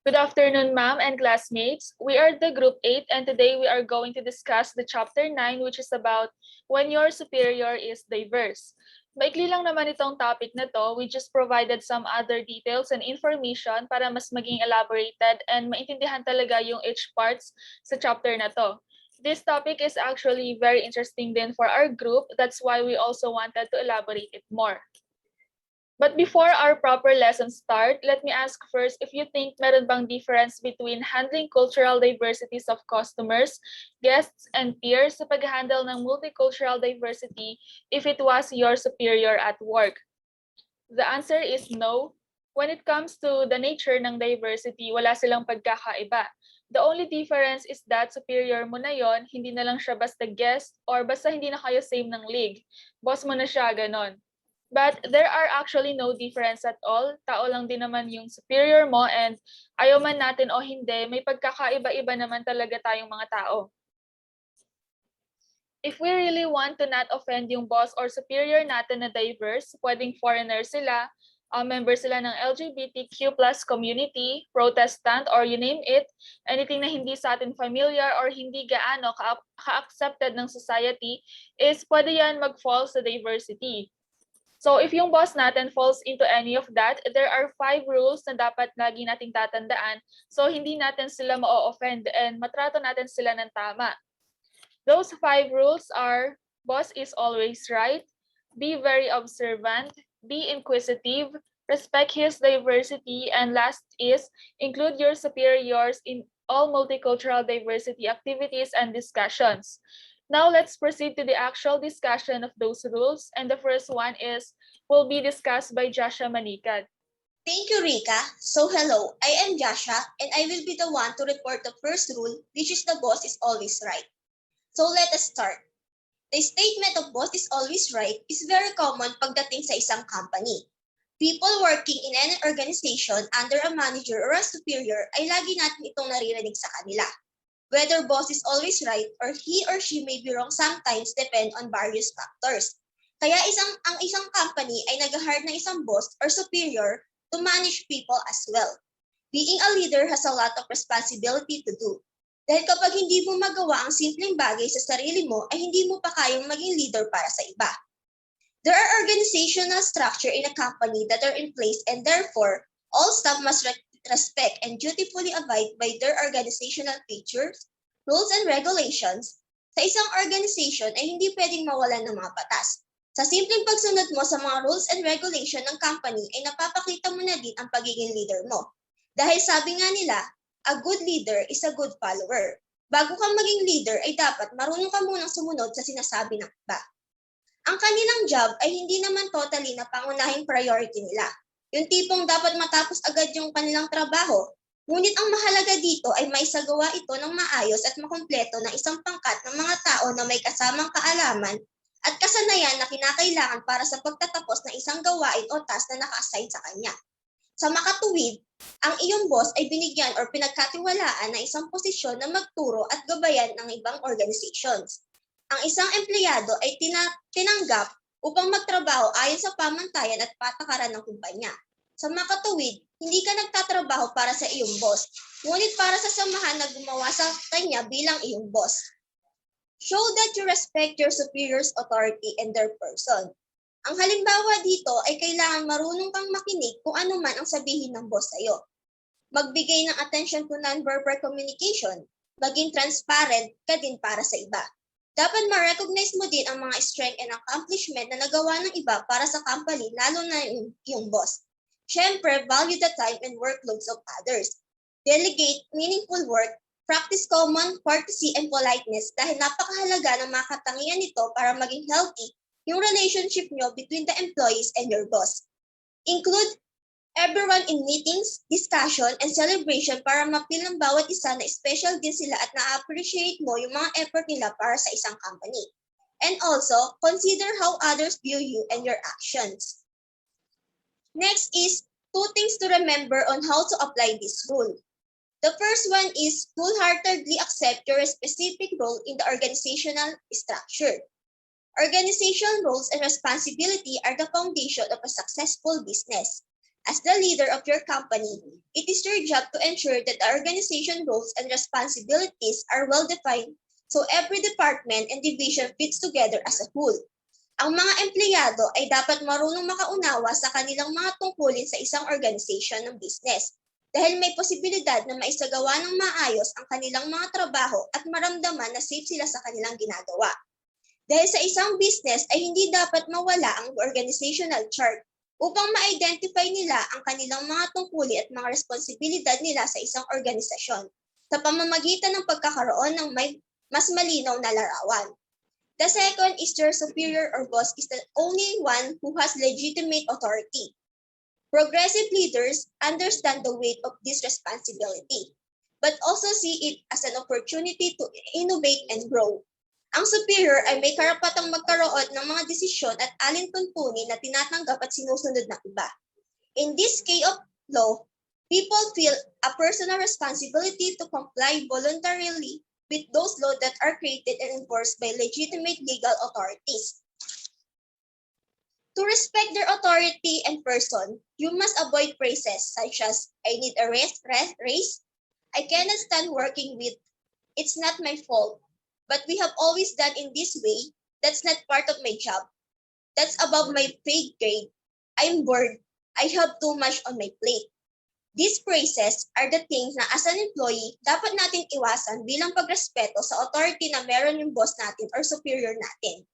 Good afternoon, ma'am and classmates. We are the Group 8 and today we are going to discuss the Chapter 9 which is about when your superior is diverse. Maikli lang naman itong topic na to. We just provided some other details and information para mas maging elaborated and maintindihan talaga yung each parts sa chapter na to. This topic is actually very interesting din for our group. That's why we also wanted to elaborate it more. But before our proper lesson start, let me ask first if you think meron bang difference between handling cultural diversities of customers, guests, and peers sa pag-handle ng multicultural diversity if it was your superior at work. The answer is no. When it comes to the nature ng diversity, wala silang pagkakaiba. The only difference is that superior mo na yon, hindi na lang siya basta guest or basta hindi na kayo same ng league. Boss mo na siya, ganon. But there are actually no difference at all. Tao lang din naman yung superior mo and ayaw man natin o hindi, may pagkakaiba-iba naman talaga tayong mga tao. If we really want to not offend yung boss or superior natin na diverse, pwedeng foreigner sila, member sila ng LGBTQ plus community, Protestant, or you name it, anything na hindi sa atin familiar or hindi gaano ka-accepted ng society, is pwede yan mag-fall sa diversity. So if yung boss natin falls into any of that, there are 5 rules na dapat lagi nating tatandaan so hindi natin sila ma-offend and matrato natin sila ng tama. Those 5 rules are: boss is always right, be very observant, be inquisitive, respect his diversity, and last is include your superiors in all multicultural diversity activities and discussions. Now let's proceed to the actual discussion of those rules, and the first one will be discussed by Jazcha Manicad. Thank you, Rica. So hello, I am Jazcha and I will be the one to report the first rule, which is the boss is always right. So let us start. The statement of boss is always right is very common pagdating sa isang company. People working in any organization under a manager or a superior ay lagi natin itong naririnig sa kanila. Whether boss is always right or he or she may be wrong sometimes depend on various factors. Kaya ang isang company ay nag-hire ng isang boss or superior to manage people as well. Being a leader has a lot of responsibility to do. Dahil kapag hindi mo magawa ang simpleng bagay sa sarili mo, ay hindi mo pa kayang maging leader para sa iba. There are organizational structure in a company that are in place and therefore, all staff must respect and dutifully abide by their organizational features, rules, and regulations. Sa isang organization ay hindi pwedeng mawalan ng mga batas. Sa simpleng pagsunod mo sa mga rules and regulation ng company ay napapakita mo na din ang pagiging leader mo. Dahil sabi nga nila, a good leader is a good follower. Bago ka maging leader ay dapat marunong ka munang sumunod sa sinasabi ng iba. Ang kanilang job ay hindi naman totally na pangunahing priority nila. Yung tipong dapat matapos agad yung kanilang trabaho. Ngunit ang mahalaga dito ay maisagawa ito ng maayos at makumpleto ng isang pangkat ng mga tao na may kasamang kaalaman at kasanayan na kinakailangan para sa pagtatapos ng isang gawain o task na naka-assign sa kanya. Sa makatuwid, ang iyong boss ay binigyan o pinagkatiwalaan ng isang posisyon na magturo at gabayan ng ibang organizations. Ang isang empleyado ay tinanggap upang magtrabaho ayon sa pamantayan at patakaran ng kumpanya. Sa makatuwid, hindi ka nagtatrabaho para sa iyong boss, ngunit para sa samahan na gumawa sa kanya bilang iyong boss. Show that you respect your superior's authority and their person. Ang halimbawa dito ay kailangan marunong kang makinig kung ano man ang sabihin ng boss sa'yo. Magbigay ng attention to non-verbal communication, maging transparent ka din para sa iba. Dapat ma-recognize mo din ang mga strength and accomplishment na nagawa ng iba para sa company, lalo na yung boss. Siyempre, value the time and workloads of others. Delegate meaningful work, practice common courtesy and politeness dahil napakahalaga ng mga katangian nito para maging healthy yung relationship nyo between the employees and your boss. Include everyone in meetings, discussion, and celebration para mapil ng bawat isa na special din sila at na-appreciate mo yung mga effort nila para sa isang company. And also, consider how others view you and your actions. Next is 2 things to remember on how to apply this rule. The first one is wholeheartedly accept your specific role in the organizational structure. Organizational roles and responsibility are the foundation of a successful business. As the leader of your company, it is your job to ensure that the organization roles and responsibilities are well defined so every department and division fits together as a whole. Ang mga empleyado ay dapat marunong makaunawa sa kanilang mga tungkulin sa isang organisasyon ng business dahil may posibilidad na maisagawa ng maayos ang kanilang mga trabaho at maramdaman na safe sila sa kanilang ginagawa. Dahil sa isang business ay hindi dapat mawala ang organizational chart upang ma-identify nila ang kanilang mga tungkulin at mga responsibilidad nila sa isang organisasyon sa pamamagitan ng pagkakaroon ng mas malinaw na larawan. The second is your superior or boss is the only one who has legitimate authority. Progressive leaders understand the weight of this responsibility, but also see it as an opportunity to innovate and grow. Ang superior ay may karapatang magkaroon ng mga desisyon at alintuntunin na tinatanggap at sinusunod ng iba. In this case of law, people feel a personal responsibility to comply voluntarily with those laws that are created and enforced by legitimate legal authorities. To respect their authority and person, you must avoid phrases such as, I need a raise, I cannot stand working with, it's not my fault, but we have always done in this way, that's not part of my job, that's above my pay grade, I'm bored, I have too much on my plate. These phrases are the things na as an employee, dapat natin iwasan bilang pagrespeto sa authority na meron yung boss natin or superior natin.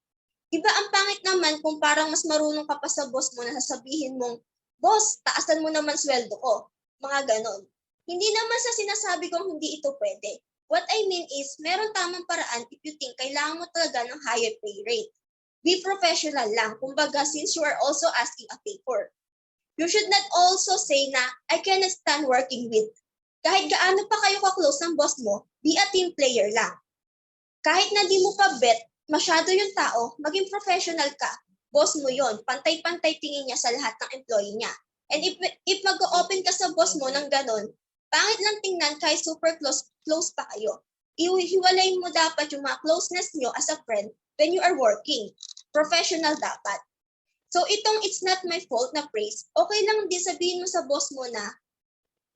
Diba ang pangit naman kung parang mas marunong ka pa sa boss mo na sasabihin mong, boss, taasan mo naman sweldo ko. Mga ganon. Hindi naman sa sinasabi kong hindi ito pwede. What I mean is, meron tamang paraan if you think kailangan mo talaga ng higher pay rate. Be professional lang, kumbaga since you are also asking a favor. You should not also say na, I cannot stand working with. Kahit gaano pa kayo ka-close ng boss mo, be a team player lang. Kahit na di mo pa bet, masyado yung tao, maging professional ka. Boss mo yon, pantay-pantay tingin niya sa lahat ng employee niya. And if mag-open ka sa boss mo ng ganon, pangit lang tingnan kahit super close pa kayo. Ihiwalay mo dapat yung mga closeness niyo as a friend when you are working. Professional dapat. So itong it's not my fault na phrase, okay lang din sabihin mo sa boss mo na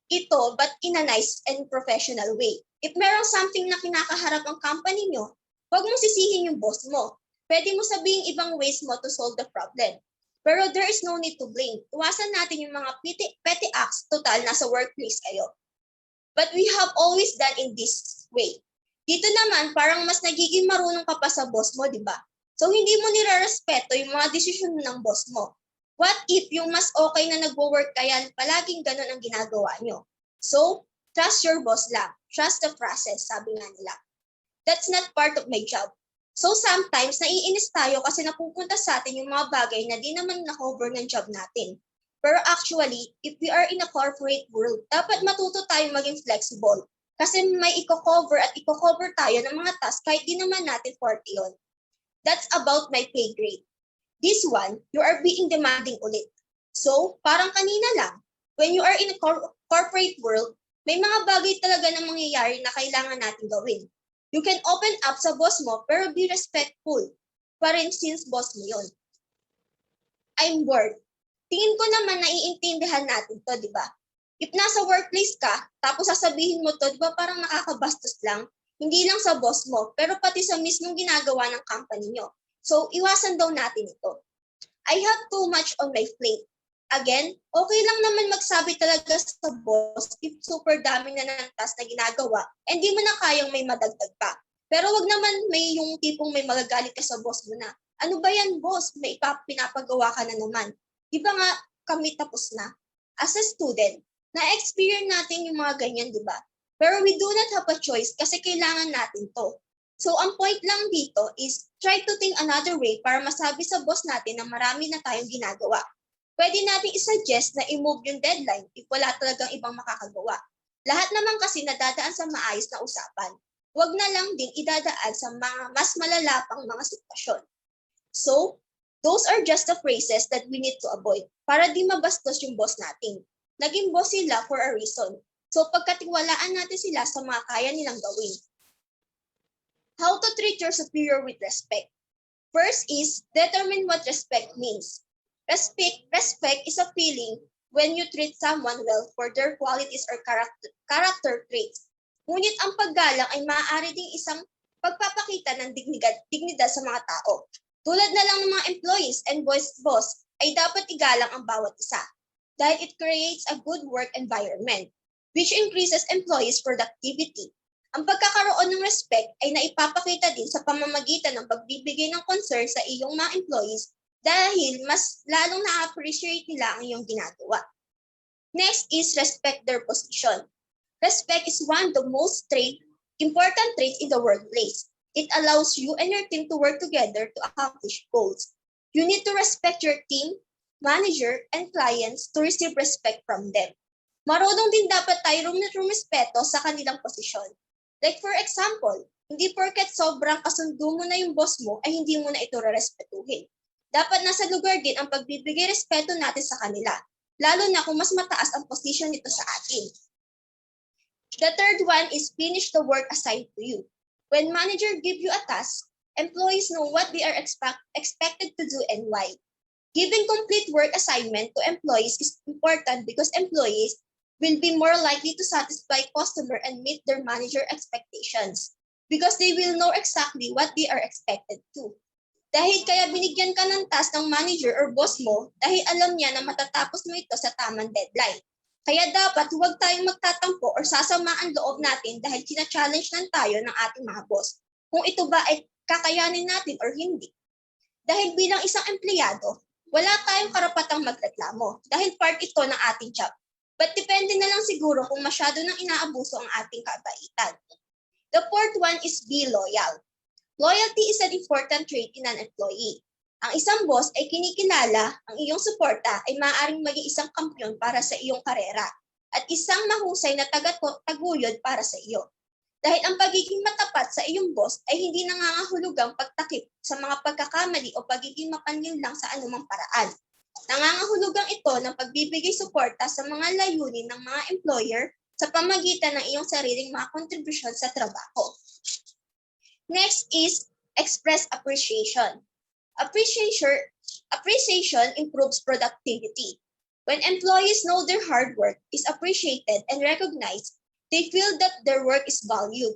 ito but in a nice and professional way. If merong something na kinakaharap ang company nyo, huwag mong sisihin yung boss mo. Pwede mo sabihin ibang ways mo to solve the problem. Pero there is no need to blame. Iwasan natin yung mga petty acts, total nasa workplace kayo. But we have always done in this way. Dito naman, parang mas nagiging marunong ka pa sa boss mo, di ba? So, hindi mo nire-respeto yung mga desisyon ng boss mo. What if yung mas okay na nagwo-work kaya palaging ganun ang ginagawa nyo? So, trust your boss lang. Trust the process, sabi nga nila. That's not part of my job. So, sometimes, naiinis tayo kasi napupunta sa atin yung mga bagay na di naman na-cover ng job natin. Pero actually, if we are in a corporate world, dapat matuto tayo maging flexible. Kasi may i-cover at i-cover tayo ng mga tasks kahit di naman natin forte yun. That's about my pay grade. This one, you are being demanding ulit. So, parang kanina lang, when you are in a corporate world, may mga bagay talaga na mangyayari na kailangan natin gawin. You can open up sa boss mo pero be respectful. Pa rin since boss mo yun. I'm bored. Tingin ko naman naiintindihan natin to, di ba? If nasa workplace ka, tapos sasabihin mo to, di ba parang nakakabastos lang? Hindi lang sa boss mo, pero pati sa mismong ginagawa ng company nyo. So, iwasan daw natin ito. I have too much on my plate. Again, okay lang naman magsabi talaga sa boss if super dami na ng task na ginagawa and di mo na kayang may madagdag pa. Pero wag naman may yung tipong may magagalit ka sa boss mo na, ano ba yan boss? May pinapagawa ka na naman. Di ba nga kami tapos na? As a student, na-experience natin yung mga ganyan, di ba? Pero we do not have a choice kasi kailangan natin to. So, ang point lang dito is try to think another way para masabi sa boss natin na marami na tayong ginagawa. Pwede natin isuggest na i-move yung deadline if wala talagang ibang makakagawa. Lahat naman kasi nadadaan sa maayos na usapan. Huwag na lang din idadaan sa mga mas malalapang mga sitwasyon. So, those are just the phrases that we need to avoid para di mabastos yung boss natin. Naging boss sila for a reason. So, pagkatiwalaan natin sila sa mga kaya nilang gawin. How to treat your superior with respect. First is, determine what respect means. Respect is a feeling when you treat someone well for their qualities or character traits. Ngunit ang paggalang ay maaari ding isang pagpapakita ng dignidad sa mga tao. Tulad na lang ng mga employees and boss ay dapat igalang ang bawat isa dahil it creates a good work environment which increases employees' productivity. Ang pagkakaroon ng respect ay naipapakita din sa pamamagitan ng pagbibigay ng concern sa iyong mga employees dahil mas lalong na-appreciate nila ang iyong ginagawa. Next is respect their position. Respect is one of the most important traits in the workplace. It allows you and your team to work together to accomplish goals. You need to respect your team, manager, and clients to receive respect from them. Marunong din dapat tayo rumispeto sa kanilang posisyon. Like for example, hindi porket sobrang kasundo mo na yung boss mo ay hindi mo na ito rerespetuhin. Dapat nasa lugar din ang pagbibigay respeto natin sa kanila, lalo na kung mas mataas ang posisyon nito sa atin. The third one is finish the work assigned to you. When manager give you a task, employees know what they are expected to do and why. Giving complete work assignment to employees is important because employees will be more likely to satisfy customer and meet their manager expectations because they will know exactly what they are expected to. Dahil kaya binigyan ka ng task ng manager or boss mo dahil alam niya na matatapos mo ito sa tamang deadline. Kaya dapat huwag tayong magtatampo or sasama ang loob natin dahil challenge lang tayo ng ating mga boss kung ito ba ay kakayanin natin or hindi. Dahil bilang isang empleyado, wala tayong karapatang magreklamo dahil part ito ng ating job. But depende na lang siguro kung masyado nang inaabuso ang ating kabaitan. The fourth one is be loyal. Loyalty is an important trait in an employee. Ang isang boss ay kinikilala, ang iyong suporta ay maaaring maging isang kampiyon para sa iyong karera at isang mahusay na taguyod para sa iyo. Dahil ang pagiging matapat sa iyong boss ay hindi nangangahulugang pagtakip sa mga pagkakamali o pagiging mapanlin lang sa anumang paraan. Nangangahulugang ito ng pagbibigay suporta sa mga layunin ng mga employer sa pamagitan ng iyong sariling mga kontribusyon sa trabaho. Next is express appreciation. Appreciation improves productivity. When employees know their hard work is appreciated and recognized, they feel that their work is valued.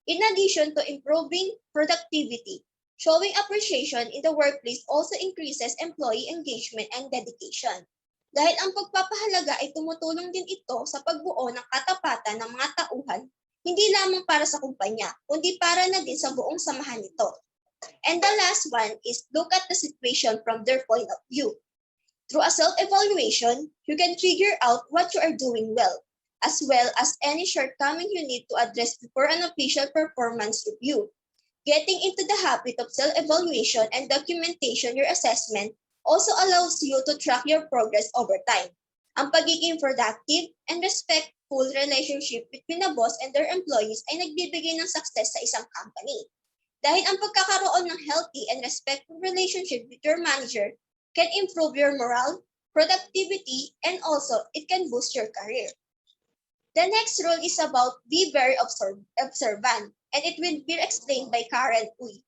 In addition to improving productivity, showing appreciation in the workplace also increases employee engagement and dedication. Dahil ang pagpapahalaga ay tumutulong din ito sa pagbuo ng katapatan ng mga tauhan, hindi lamang para sa kumpanya, kundi para na din sa buong samahan nito. And the last one is look at the situation from their point of view. Through a self-evaluation, you can figure out what you are doing well as any shortcoming you need to address before an official performance review. Getting into the habit of self-evaluation and documentation your assessment also allows you to track your progress over time. Ang pagiging productive and respectful relationship between the boss and their employees ay nagbibigay ng success sa isang company. Dahil ang pagkakaroon ng healthy and respectful relationship with your manager can improve your morale, productivity, and also it can boost your career. The next rule is about be very observant, and it will be explained by Karen Uy.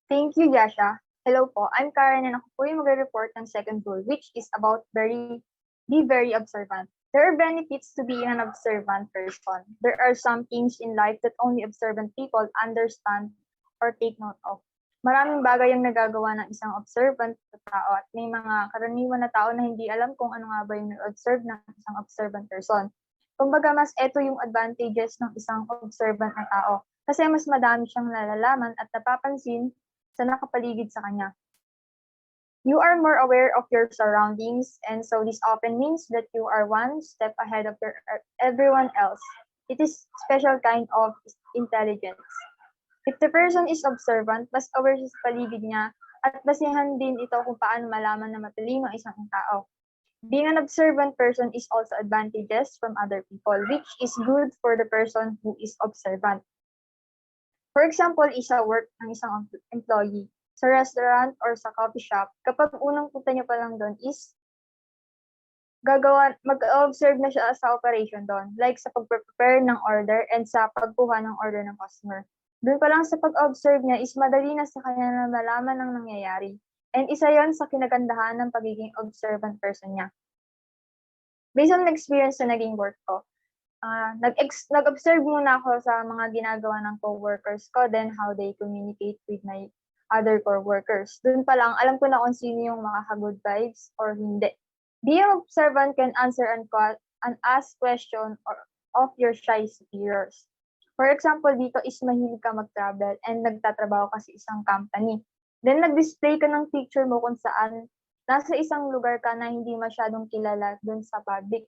Thank you, Jazcha. Hello po, I'm Karen and ako po yung magre-report ng second rule, which is about be very observant. There are benefits to being an observant person. There are some things in life that only observant people understand or take note of. Maraming bagay ang nagagawa ng isang observant na tao at may mga karaniwan na tao na hindi alam kung ano nga ba yung observe ng isang observant person. Kumbaga, mas ito yung advantages ng isang observant na tao kasi mas madami siyang nalalaman at napapansin sa nakapaligid sa kanya. You are more aware of your surroundings, and so this often means that you are one step ahead of everyone else. It is special kind of intelligence. If the person is observant, mas aware siya sa paligid niya at basihan din ito kung paano malaman na matalino ang isang tao. Being an observant person is also advantages from other people, which is good for the person who is observant. For example, isa work ng isang employee sa restaurant or sa coffee shop, kapag unang punta niya pa lang doon is mag-observe na siya sa operation doon, like sa pag-prepare ng order and sa pagkuha ng order ng customer. Doon pa lang sa pag-observe niya is madali na sa kanya na malaman ng nangyayari. And isa yon sa kinagandahan ng pagiging observant person niya. Based on experience na naging work ko, nag-observe muna ako sa mga ginagawa ng coworkers ko, then how they communicate with my other coworkers. Doon pa lang, alam ko na kung sino yung makaka-good vibes or hindi. Being observant can answer and ask question of your shy superiors. For example, dito is mahilig ka mag-travel and nagtatrabaho ka sa isang company. Then nag-display ka ng picture mo kung saan nasa isang lugar ka na hindi masyadong kilala doon sa public,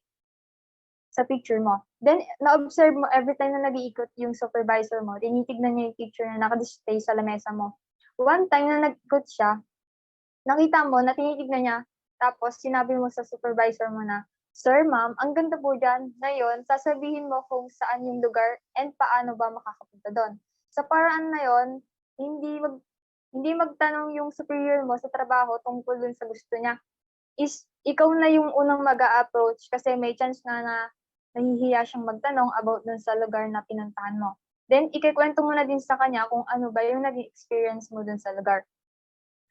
sa picture mo. Then, na-observe mo every time na nag-iikot yung supervisor mo, tinitignan niya yung picture na naka-display sa lamesa mo. One time na nag-ikot siya, nakita mo na tinitignan niya, tapos sinabi mo sa supervisor mo na, "Sir, ma'am, ang ganda po dyan. Ngayon, sasabihin mo kung saan yung lugar and paano ba makakapunta doon." Sa paraan na yon, hindi magtanong yung superior mo sa trabaho tungkol dun sa gusto niya. Is ikaw na yung unang mag-a-approach kasi may chance nga na nahihiya siyang magtanong about dun sa lugar na pinuntahan mo. Then, ikikwento mo na din sa kanya kung ano ba yung naging experience mo dun sa lugar.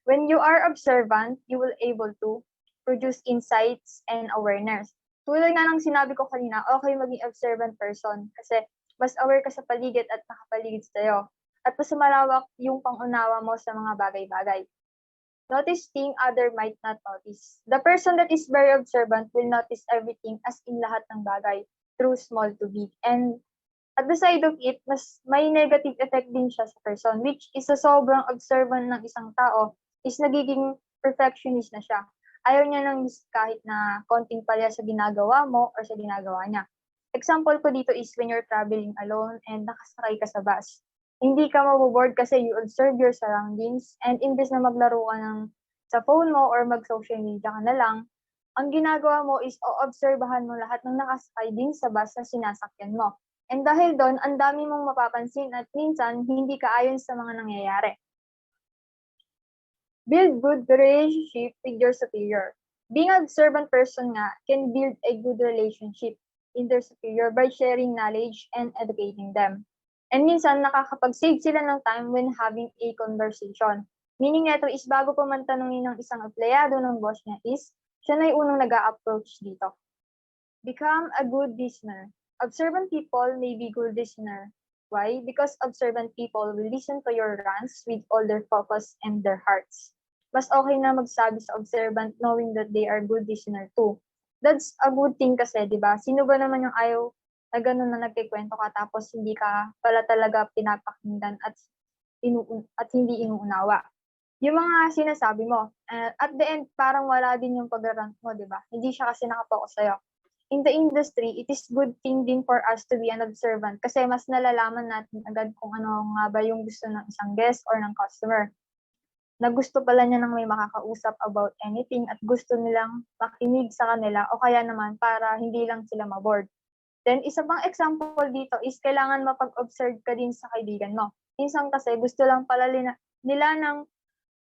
When you are observant, you will able to produce insights and awareness. Tulad nga ng sinabi ko kanina, okay maging observant person kasi mas aware ka sa paligid at nakapaligid sa'yo. At mas malawak yung pangunawa mo sa mga bagay-bagay. Notice things other might not notice. The person that is very observant will notice everything as in lahat ng bagay, through small to big. And at the side of it, mas may negative effect din siya sa person, which is sa sobrang observant ng isang tao, is nagiging perfectionist na siya. Ayaw niya ng kahit na konting palya sa ginagawa mo or sa ginagawa niya. Example ko dito is when you're traveling alone and nakasakay ka sa bus. Hindi ka maboboard kasi you observe your surroundings and imbes na maglaro ka sa phone mo or mag-social media ka na lang, ang ginagawa mo is o-obserbahan mo lahat ng nakasakay din sa bus na sinasakyan mo. And dahil doon, ang dami mong mapapansin at minsan hindi ka ayon sa mga nangyayari. Build good relationship with your superior. Being an observant person nga can build a good relationship in their superior by sharing knowledge and educating them. And minsan, nakakapag-save sila ng time when having a conversation. Meaning neto is bago pa man tanungin ng isang empleyado ng boss niya is, siya na yung unang nag-a-approach dito. Become a good listener. Observant people may be good listener. Why? Because observant people will listen to your rants with all their focus and their hearts. Mas okay na magsabi sa observant knowing that they are good listener too. That's a good thing kasi, di ba? Sino ba naman yung ayaw na gano'n na nagkikwento ka tapos hindi ka pala talaga pinapakinggan at hindi inuunawa. Yung mga sinasabi mo, at the end, parang wala din yung pag-rant mo, di ba? Hindi siya kasi nakapokus sa'yo. In the industry, it is good thing din for us to be an observant kasi mas nalalaman natin agad kung ano nga ba yung gusto ng isang guest or ng customer. Na gusto pala niya nang may makakausap about anything at gusto nilang makinig sa kanila o kaya naman para hindi lang sila maboard. Then, isa pang example dito is kailangan mapag-observe ka din sa kaibigan mo. Minsan kasi gusto lang pala nila ng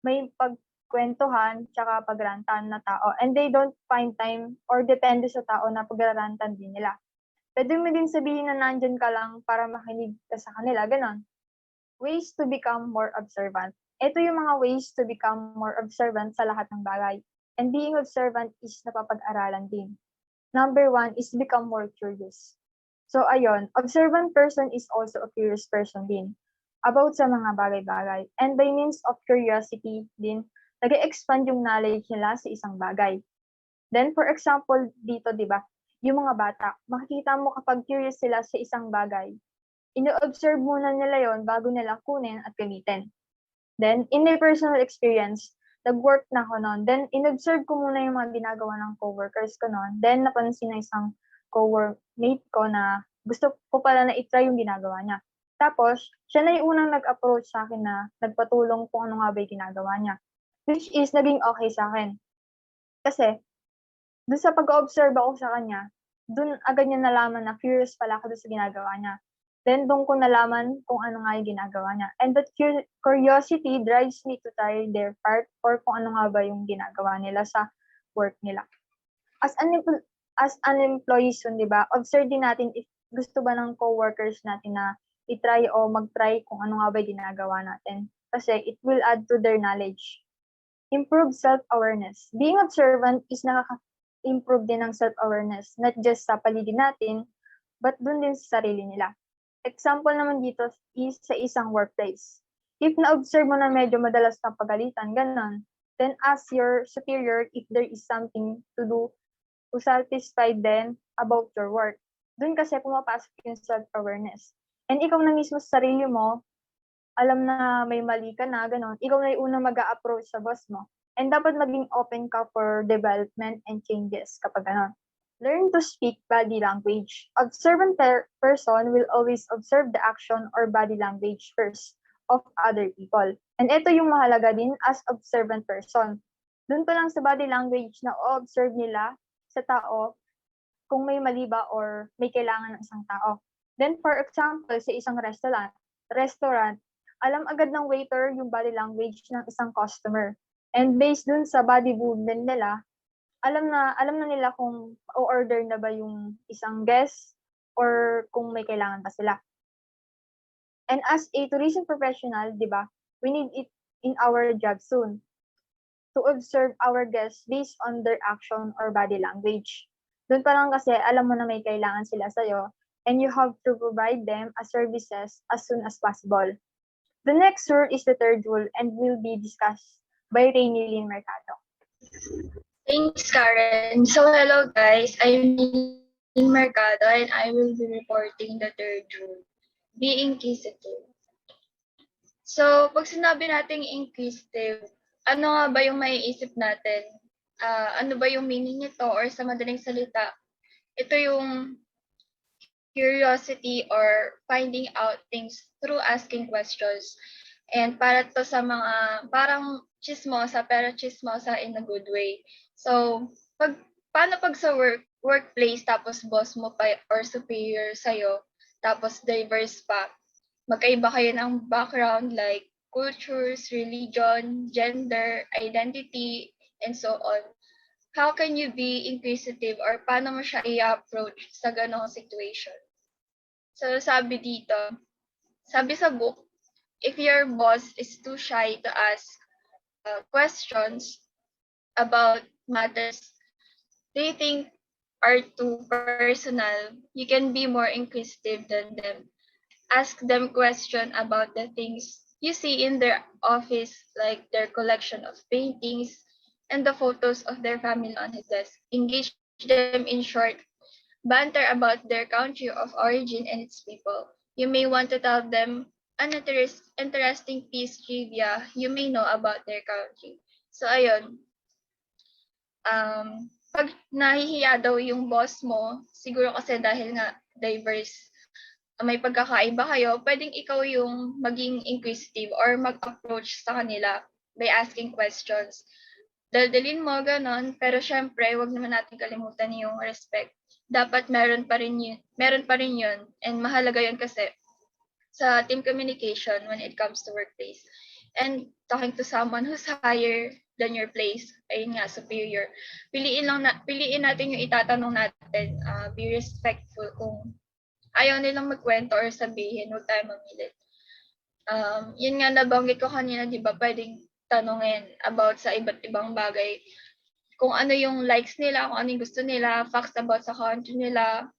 may pagkwentuhan tsaka pagrantan na tao and they don't find time or depende sa tao na pagrantan din nila. Pwede mo din sabihin na nandyan ka lang para makinig ka sa kanila, ganon. Ways to become more observant. Ito yung mga ways to become more observant sa lahat ng bagay. And being observant is napapag-aralan din. Number 1 is become more curious. So, ayun, observant person is also a curious person din about sa mga bagay-bagay. And by means of curiosity din, nag-expand yung knowledge nila sa isang bagay. Then, for example, dito, di ba, yung mga bata, makikita mo kapag curious sila sa isang bagay, ino-observe muna nila yon bago nila kunin at gamitin. Then, in my personal experience, nag-work na ako noon. Then, in-observe ko muna yung mga ginagawa ng coworkers ko noon. Then, napansin na isang co-workmate ko na gusto ko pala na i-try yung ginagawa niya. Tapos, siya na yung unang nag-approach sa akin na nagpatulong kung ano nga ba yung ginagawa niya. Which is, naging okay sa akin. Kasi, dun sa pag-observe ako sa kanya, dun agad niya nalaman na curious pala ako dun sa ginagawa niya. Then, doon ko nalaman kung ano nga yung ginagawa niya. And that curiosity drives me to try their part or kung ano nga ba yung ginagawa nila sa work nila. As an employee soon, di ba, observe din natin if gusto ba ng co-workers natin na i-try o mag-try kung ano nga ba yung ginagawa natin. Kasi it will add to their knowledge. Improve self-awareness. Being observant is improve din ng self-awareness, not just sa paligid natin, but dun din sa sarili nila. Example naman dito is sa isang workplace. If na-observe mo na medyo madalas kang pagalitan, ganon, then ask your superior if there is something to do to satisfy them about your work. Dun kasi pumapasok yung self-awareness. And ikaw na mismo sa sarili mo, alam na may mali ka na, ganon, ikaw na yung unang mag-a-approach sa boss mo. And dapat maging open ka for development and changes kapag ganon. Learn to speak body language. Observant person will always observe the action or body language first of other people. And ito yung mahalaga din as observant person. Doon pa lang sa body language na observe nila sa tao kung may mali ba or may kailangan ng isang tao. Then for example, sa isang restaurant, alam agad ng waiter yung body language ng isang customer. And based dun sa body movement nila, alam na nila kung o-order na ba yung isang guest or kung may kailangan pa sila. And as a tourism professional, di ba, we need it in our job soon to observe our guests based on their action or body language. Doon pa lang kasi alam mo na may kailangan sila sa'yo and you have to provide them as services as soon as possible. The next rule is the third rule and will be discussed by Reyneelyn Mercado. Thanks, Karen. So, hello guys. I'm in Mercado and I will be reporting the third rule. Be inquisitive. So, pag sinabi nating inquisitive, ano nga ba yung maiisip natin? Ano ba yung meaning nito? Or sa madaling salita, ito yung curiosity or finding out things through asking questions. And para to sa mga parang chismosa, pero chismosa in a good way. So, paano pag sa workplace tapos boss mo pa or superior sa'yo, tapos diverse pa, magkaiba kayo ng background like cultures, religion, gender, identity, and so on. How can you be inquisitive or paano mo siya i-approach sa ganong situation? So, sabi sa book, if your boss is too shy to ask questions about matters they think are too personal, you can be more inquisitive than them. Ask them questions about the things you see in their office, like their collection of paintings and the photos of their family on his desk. Engage them in short banter about their country of origin and its people. You may want to tell them an interesting piece trivia you may know about their country. So, ayun. Pag nahihiya daw yung boss mo, siguro kasi dahil nga diverse, may pagkakaiba kayo, pwedeng ikaw yung maging inquisitive or mag-approach sa kanila by asking questions. Daldalin mo, ganon, pero syempre, wag naman natin kalimutan yung respect. Dapat meron pa rin yun, and mahalaga yun kasi sa team communication when it comes to workplace. And talking to someone who's higher than your place, ayun nga, superior. Piliin natin yung itatanong natin. Be respectful. Kung ayaw nilang magkwento or sabihin, huwag tayo mamilit. Yun nga nabanggit ko kanina, di ba, pwedeng tanungin about sa iba't ibang bagay. Kung ano yung likes nila, kung ano yung gusto nila, facts about sa country nila,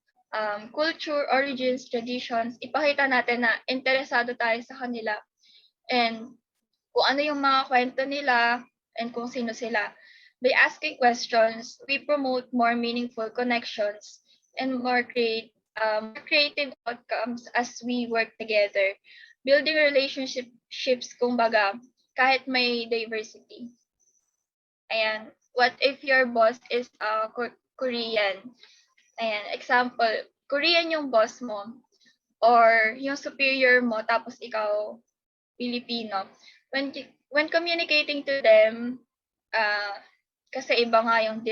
culture, origins, traditions, ipakita natin na interesado tayo sa kanila. And kung ano yung mga kwento nila and kung sino sila. By asking questions, we promote more meaningful connections and more creative outcomes as we work together. Building relationships, kumbaga, kahit may diversity. Ayan. What if your boss is Korean? Ayan. Example, Korean yung boss mo or yung superior mo tapos ikaw Filipino. When communicating to them, kasi iba nga yung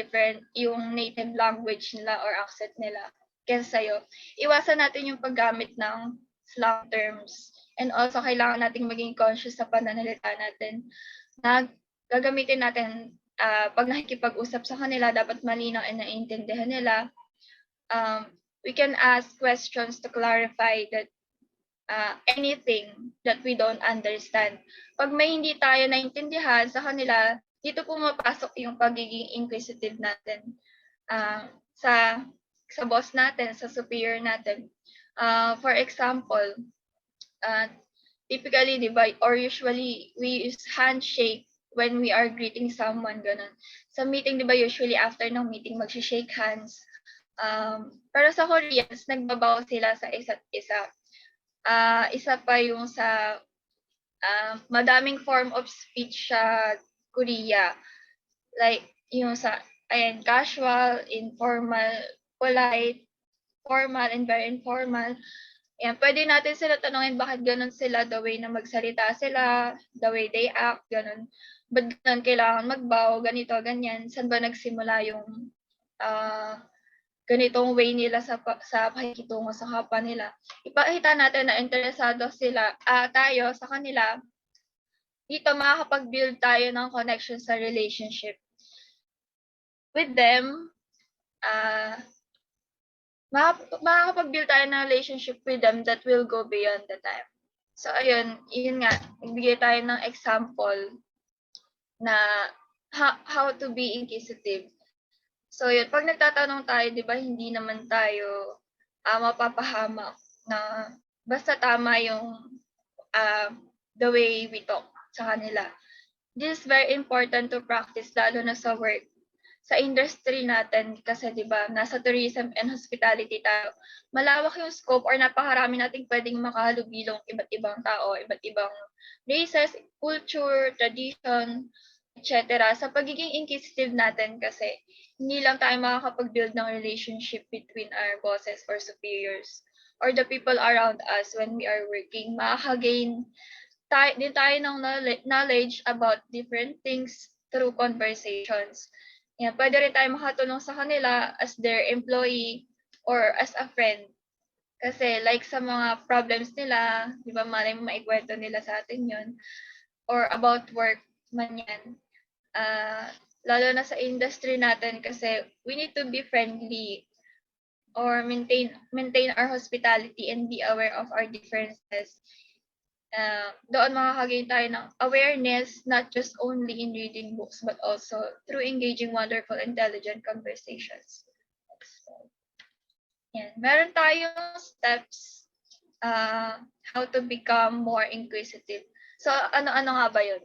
native language nila or accent nila kaysa sa'yo, iwasan natin yung paggamit ng slang terms. And also, kailangan nating maging conscious sa pananalita natin na gagamitin natin pag nakikipag-usap sa kanila, dapat malinaw and naiintindihan nila. We can ask questions to clarify that anything that we don't understand. Pag may hindi tayo naintindihan sa kanila, dito pumapasok yung pagiging inquisitive natin. sa boss natin, sa superior natin. For example, typically, di ba, or usually, we use handshake when we are greeting someone, ganun. Sa meeting, di ba, usually after ng meeting, mag-shake hands. Pero sa Koreans, nagbabaw sila sa isa't isa. Isa pa yung sa madaming form of speech sa Korea. Like, yung sa, casual, informal, polite, formal, and very informal. Ayan, pwede natin sila tanungin bakit ganun sila, the way na magsalita sila, the way they act, ganun. Ba't ganun kailangan magbow, ganito, ganyan. Saan ba nagsimula yung ganitong way nila sa pakikitungo sa kapwa nila. Ipakita natin na interesado tayo sa kanila. Dito makakapag-build tayo ng connection sa relationship with them. Makakapag-build tayo ng relationship with them that will go beyond the time. So, ayun, yun nga, nagbigay tayo ng example na how to be inquisitive. So, yun, pag nagtatanong tayo, di ba, hindi naman tayo mapapahamak na basta tama yung the way we talk sa kanila. This is very important to practice, lalo na sa work. Sa industry natin, kasi di ba, nasa tourism and hospitality tayo, malawak yung scope or napakarami nating pwedeng makahalubilo iba't ibang tao, iba't ibang races, culture, tradition, etc. Sa pagiging inquisitive natin kasi, hindi lang tayo makakapag-build ng relationship between our bosses or superiors or the people around us when we are working. Makaka-gain din tayo ng knowledge about different things through conversations. Yan, pwede rin tayo makatulong sa kanila as their employee or as a friend. Kasi like sa mga problems nila, di ba, malay mo maikwento nila sa atin yun. Or about work man yan. Lalo na sa industry natin kasi we need to be friendly or maintain our hospitality and be aware of our differences. Doon makakagain tayo ng awareness, not just only in reading books, but also through engaging wonderful, intelligent conversations. Yan. Meron tayong steps how to become more inquisitive. So, ano-ano nga ba yun?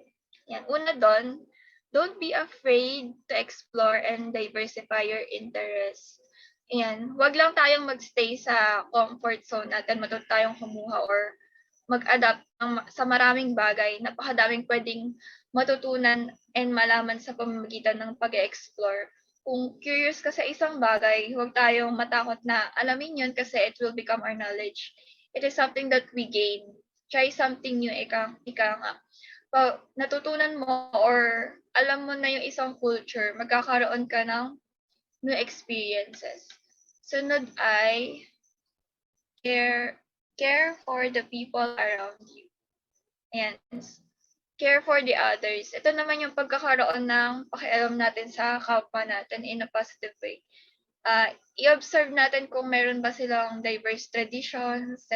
Yan. Una doon, don't be afraid to explore and diversify your interests. Yan. Huwag lang tayong magstay sa comfort zone natin, matuto tayong kumuha or mag-adapt sa maraming bagay. Napakadaming pwedeng matutunan and malaman sa pamamagitan ng pag-explore. Kung curious ka sa isang bagay, huwag tayong matakot na alamin yun kasi it will become our knowledge. It is something that we gain. Try something new, ika nga. Pag natutunan mo or alam mo na yung isang culture, magkakaroon ka ng new experiences. Sunod ay care for the people around you. Ayan. Care for the others. Ito naman yung pagkakaroon ng pakialam natin sa kapwa natin in a positive way. I-observe natin kung meron ba silang diverse traditions,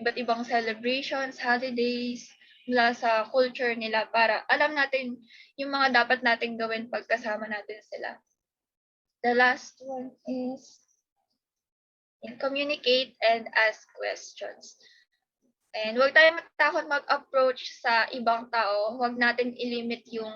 iba't ibang celebrations, holidays, mula sa culture nila para alam natin yung mga dapat nating gawin pagkasama natin sila. The last one is communicate and ask questions. And huwag tayong matakot mag-approach sa ibang tao. Huwag natin ilimit yung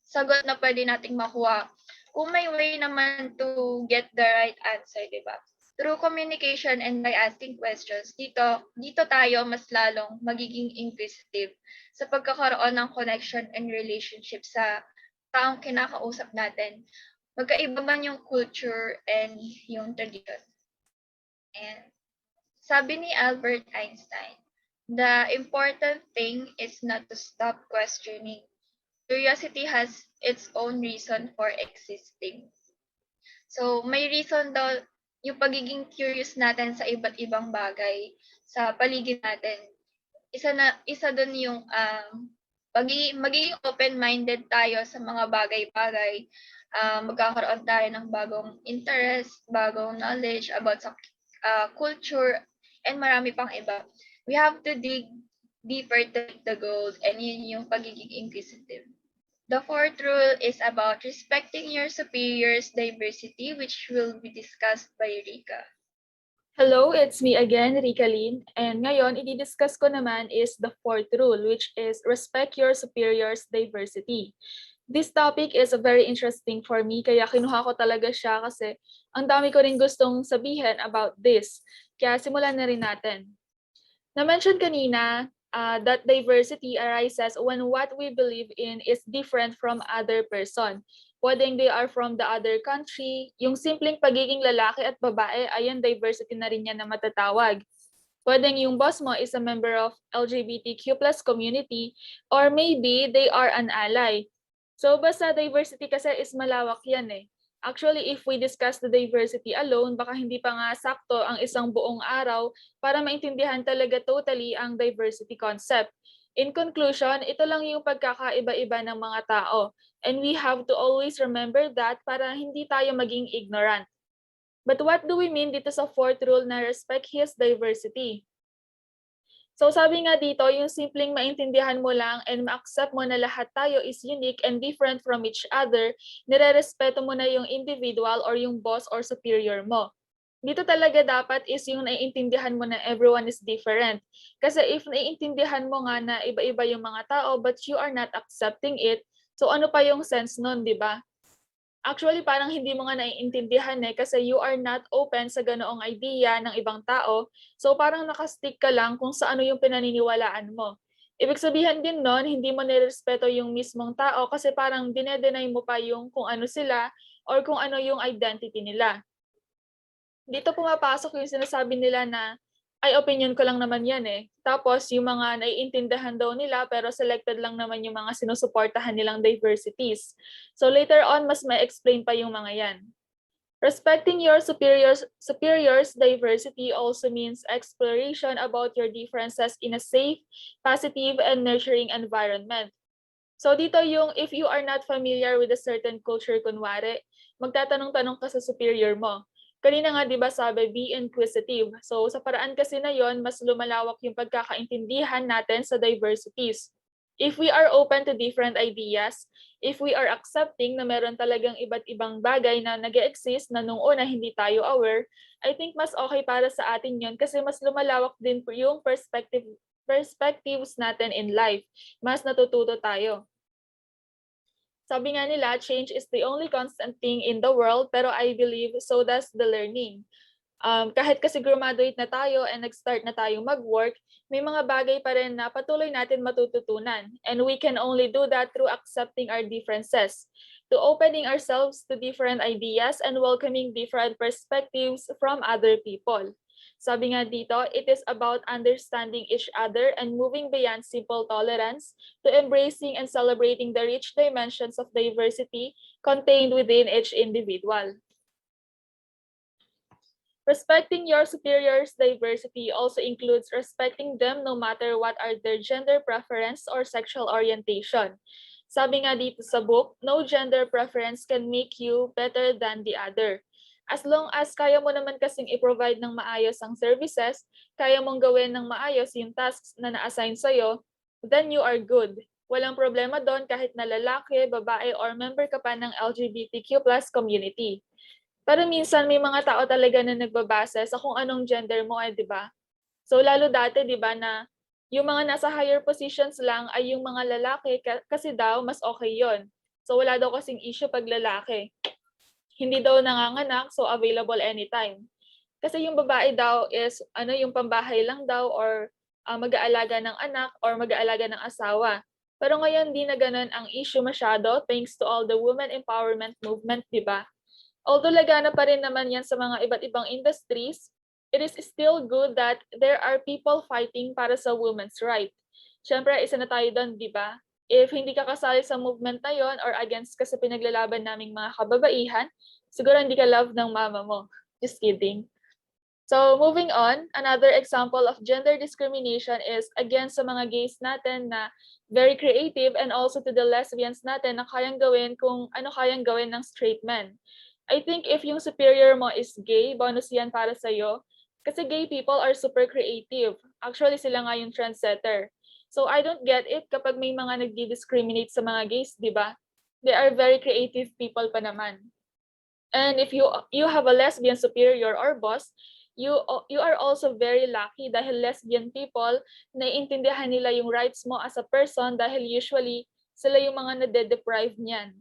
sagot na pwede nating makuha. Kung may way naman to get the right answer, di ba? Through communication and by asking questions, dito tayo mas lalong magiging inquisitive sa pagkakaroon ng connection and relationship sa taong kinakausap natin. Magkaiba man yung culture and yung tradition. And sabi ni Albert Einstein, the important thing is not to stop questioning. Curiosity has its own reason for existing. So, may reason daw yung pagiging curious natin sa iba't ibang bagay sa paligid natin. Isa doon yung magiging open-minded tayo sa mga bagay-bagay. Magkakaroon tayo ng bagong interest, bagong knowledge about sa culture, and marami pang iba. We have to dig deeper to the gold, and yun yung pagiging inquisitive. The fourth rule is about respecting your superior's diversity, which will be discussed by Rica. Hello, it's me again, Rica Lhyn. And ngayon, i-discuss ko naman is the fourth rule, which is respect your superior's diversity. This topic is very interesting for me, kaya kinuha ko talaga siya kasi ang dami ko rin gustong sabihin about this. Kaya simulan na rin natin. Na-mention kanina that diversity arises when what we believe in is different from other person. Pwedeng they are from the other country. Yung simpleng pagiging lalaki at babae, ayan diversity na rin yan na matatawag. Pwedeng yung boss mo is a member of LGBTQ plus community or maybe they are an ally. So basta diversity kasi is malawak yan eh. Actually, if we discuss the diversity alone, baka hindi pa nga sakto ang isang buong araw para maintindihan talaga totally ang diversity concept. In conclusion, ito lang yung pagkakaiba-iba ng mga tao. And we have to always remember that para hindi tayo maging ignorant. But what do we mean dito sa fourth rule na respect his diversity? So sabi nga dito, yung simpleng maintindihan mo lang and ma-accept mo na lahat tayo is unique and different from each other, nire-respeto mo na yung individual or yung boss or superior mo. Dito talaga dapat is yung naiintindihan mo na everyone is different. Kasi if naiintindihan mo nga na iba-iba yung mga tao but you are not accepting it, so ano pa yung sense nun, di ba? Actually, parang hindi mo nga naiintindihan kasi you are not open sa ganoong idea ng ibang tao. So parang nakastick ka lang kung sa ano yung pinaniniwalaan mo. Ibig sabihin din nun, hindi mo nirespeto yung mismong tao kasi parang dinedenay mo pa yung kung ano sila or kung ano yung identity nila. Dito pumapasok yung sinasabi nila na, ay opinion ko lang naman yan eh. Tapos yung mga naiintindihan daw nila pero selected lang naman yung mga sinusuportahan nilang diversities. So later on, mas may explain pa yung mga yan. Respecting your superior's diversity also means exploration about your differences in a safe, positive, and nurturing environment. So dito yung if you are not familiar with a certain culture, kunwari, magtatanong-tanong ka sa superior mo. Kanina nga 'di ba sabi be inquisitive. So sa paraan kasi na 'yon, mas lumalawak yung pagkakaintindihan natin sa diversities. If we are open to different ideas, if we are accepting na meron talagang iba't ibang bagay na nag-exist na nung una hindi tayo aware, I think mas okay para sa atin 'yon kasi mas lumalawak din yung perspectives natin in life. Mas natututo tayo. Sabi nga nila, change is the only constant thing in the world, pero I believe so does the learning. Kahit kasi graduate na tayo and nag-start na tayo mag-work, may mga bagay pa rin na patuloy natin matututunan. And we can only do that through accepting our differences, to opening ourselves to different ideas and welcoming different perspectives from other people. Sabi nga dito, it is about understanding each other and moving beyond simple tolerance to embracing and celebrating the rich dimensions of diversity contained within each individual. Respecting your superior's diversity also includes respecting them no matter what are their gender preference or sexual orientation. Sabi nga dito sa book, no gender preference can make you better than the other. As long as kaya mo naman kasing i-provide ng maayos ang services, kaya mong gawin ng maayos yung tasks na na-assign sa'yo, then you are good. Walang problema doon kahit na lalaki, babae, or member ka pa ng LGBTQ plus community. Pero minsan may mga tao talaga na nagbabase sa kung anong gender mo di ba? So lalo dati, di ba, na yung mga nasa higher positions lang ay yung mga lalaki kasi daw mas okay yon. So wala daw kasing issue pag lalaki. Hindi daw nanganganak, so available anytime. Kasi yung babae daw is yung pambahay lang daw or mag-aalaga ng anak or mag-aalaga ng asawa. Pero ngayon di na ganun ang issue masyado thanks to all the women empowerment movement, di ba? Although lagana pa rin naman yan sa mga iba't ibang industries, it is still good that there are people fighting para sa women's right. Siyempre, isa na tayo doon, di ba? If hindi ka kasali sa movement na yon or against ka sa pinaglalaban naming mga kababaihan, siguro hindi ka love ng mama mo. Just kidding. So moving on, another example of gender discrimination is against sa mga gays natin na very creative and also to the lesbians natin na kayang gawin kung ano kayang gawin ng straight men. I think if yung superior mo is gay, bonus yan para sa'yo. Kasi gay people are super creative. Actually, sila nga yung trendsetter. So I don't get it kapag may mga nagdi-discriminate sa mga gays, di ba? They are very creative people pa naman. And if you have a lesbian superior or boss, you are also very lucky dahil lesbian people, naiintindihan nila yung rights mo as a person dahil usually sila yung mga nade-deprive niyan.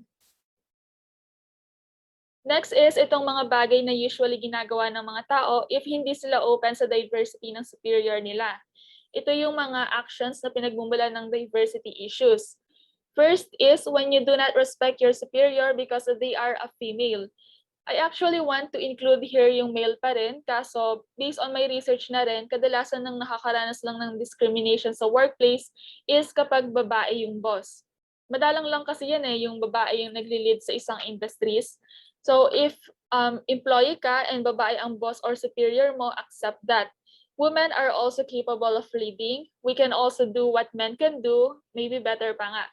Next is itong mga bagay na usually ginagawa ng mga tao if hindi sila open sa diversity ng superior nila. Ito yung mga actions na pinagmumulan ng diversity issues. First is when you do not respect your superior because they are a female. I actually want to include here yung male pa rin, kaso based on my research na rin, kadalasan ng nakakaranas lang ng discrimination sa workplace is kapag babae yung boss. Madalang lang kasi yan yung babae yung nagli-lead sa isang industries. So if employee ka and babae ang boss or superior mo, accept that. Women are also capable of leading. We can also do what men can do, maybe better pa nga.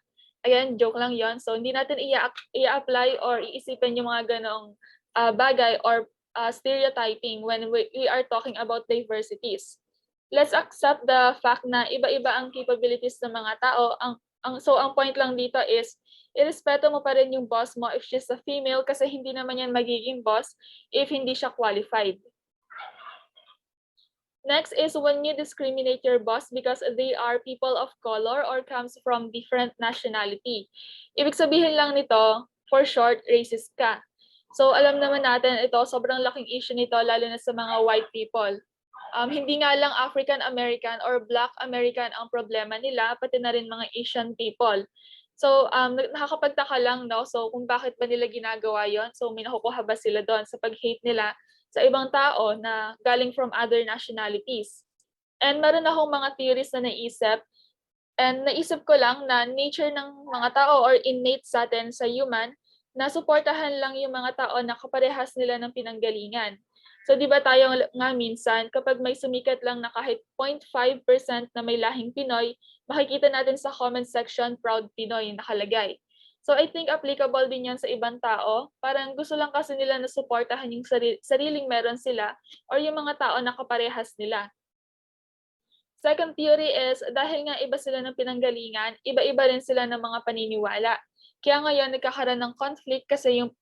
Again, joke lang yon. So hindi natin i-apply or iisipin yung mga ganong bagay or stereotyping when we are talking about diversities. Let's accept the fact na iba-iba ang capabilities ng mga tao. So ang point lang dito is, irespeto mo pa rin yung boss mo if she's a female kasi hindi naman yan magiging boss if hindi siya qualified. Next is when you discriminate your boss because they are people of color or comes from different nationality. Ibig sabihin lang nito, for short, racist ka. So alam naman natin ito, sobrang laking issue nito lalo na sa mga white people. Hindi nga lang African American or Black American ang problema nila, pati na rin mga Asian people. So nakakapagtaka lang, no? So kung bakit ba nila ginagawa yon? So may nakukuha ba sila doon sa pag-hate nila sa ibang tao na galing from other nationalities? And meron akong mga theories na naisip. And naisip ko lang na nature ng mga tao or innate sa atin sa human na suportahan lang yung mga tao na kaparehas nila ng pinanggalingan. So di ba tayo nga minsan, kapag may sumikat lang na kahit 0.5% na may lahing Pinoy, makikita natin sa comment section, proud Pinoy nakalagay. So I think applicable din yan sa ibang tao. Parang gusto lang kasi nila na suportahan yung sariling meron sila or yung mga tao na kaparehas nila. Second theory is dahil nga iba sila ng pinanggalingan, iba-iba rin sila ng mga paniniwala. Kaya ngayon nagkakaroon ng conflict kasi yung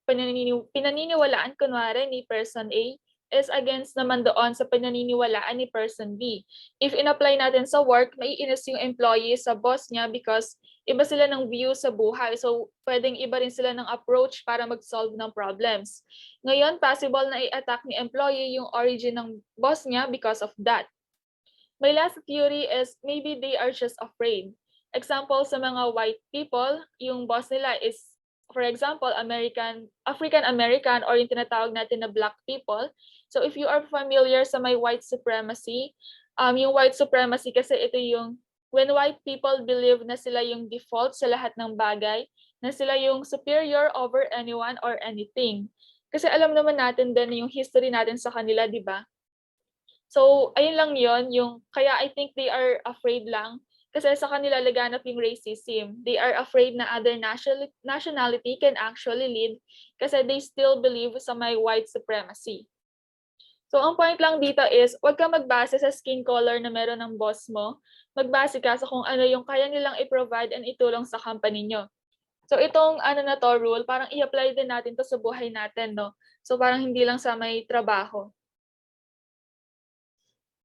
pinaniniwalaan kunwari ni person A is against naman doon sa pinaniniwalaan ni person B. If in-apply natin sa work, maiinis yung employee sa boss niya because iba sila ng view sa buhay. So pwedeng iba rin sila ng approach para mag-solve ng problems. Ngayon, possible na i-attack ni employee yung origin ng boss niya because of that. My last theory is maybe they are just afraid. Example sa mga white people, yung boss nila is, for example, African American or yung tinatawag natin na black people. So if you are familiar sa my white supremacy, yung white supremacy kasi ito yung when white people believe na sila yung default sa lahat ng bagay, na sila yung superior over anyone or anything. Kasi alam naman natin din yung history natin sa kanila, di ba? So, ayun lang yon, kaya I think they are afraid lang kasi sa kanila laganap yung racism. They are afraid na other nationality can actually lead kasi they still believe sa may white supremacy. So, ang point lang dito is, huwag ka magbase sa skin color na meron ng boss mo. Magbase ka sa kung ano yung kaya nilang i-provide and itulong sa company nyo. So, itong rule, parang i-apply din natin to sa buhay natin, no? So, parang hindi lang sa may trabaho.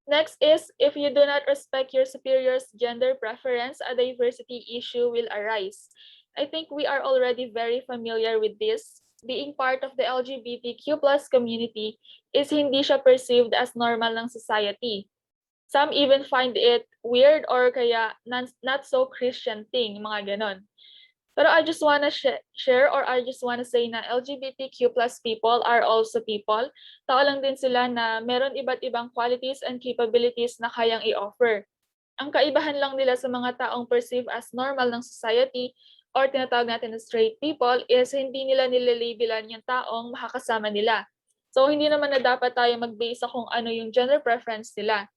Next is, if you do not respect your superior's gender preference, a diversity issue will arise. I think we are already very familiar with this. Being part of the LGBTQ+ community is hindi siya perceived as normal ng society. Some even find it weird or kaya not so Christian thing, mga ganon. Pero I just wanna share or I just wanna say na LGBTQ+ people are also people. Tao lang din sila na meron iba't ibang qualities and capabilities na kayang i-offer. Ang kaibahan lang nila sa mga taong perceived as normal ng society or tinatawag natin na straight people is hindi nila nilalabelan yung taong makakasama nila. So hindi naman na dapat tayo mag-base sa kung ano yung gender preference nila.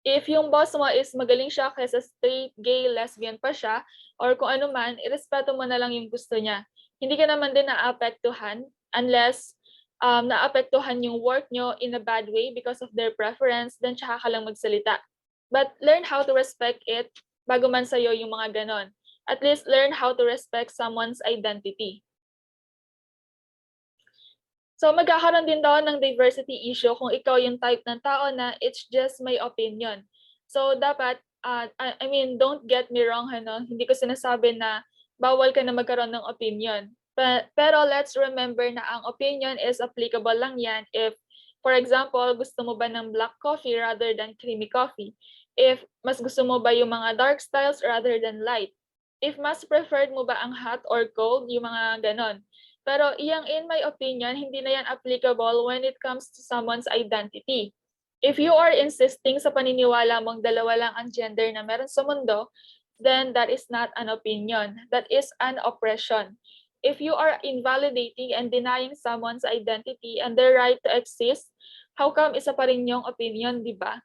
If yung boss mo is magaling siya kaysa straight, gay, lesbian pa siya, or kung ano man, irespeto mo na lang yung gusto niya. Hindi ka naman din naapektuhan unless naapektuhan yung work nyo in a bad way because of their preference, then tsaka ka lang magsalita. But learn how to respect it bago man sa'yo yung mga ganon. At least learn how to respect someone's identity. So magkakaroon din daw ng diversity issue kung ikaw yung type ng tao na it's just my opinion. So dapat, don't get me wrong, hindi ko sinasabi na bawal ka na magkaroon ng opinion. Pero let's remember na ang opinion is applicable lang yan if, for example, gusto mo ba ng black coffee rather than creamy coffee? If mas gusto mo ba yung mga dark styles rather than light? If mas preferred mo ba ang hot or cold, yung mga ganon. Pero iyang in my opinion, hindi na yan applicable when it comes to someone's identity. If you are insisting sa paniniwala mong dalawa lang ang gender na meron sa mundo, then that is not an opinion. That is an oppression. If you are invalidating and denying someone's identity and their right to exist, how come isa pa rin yung opinion, di ba?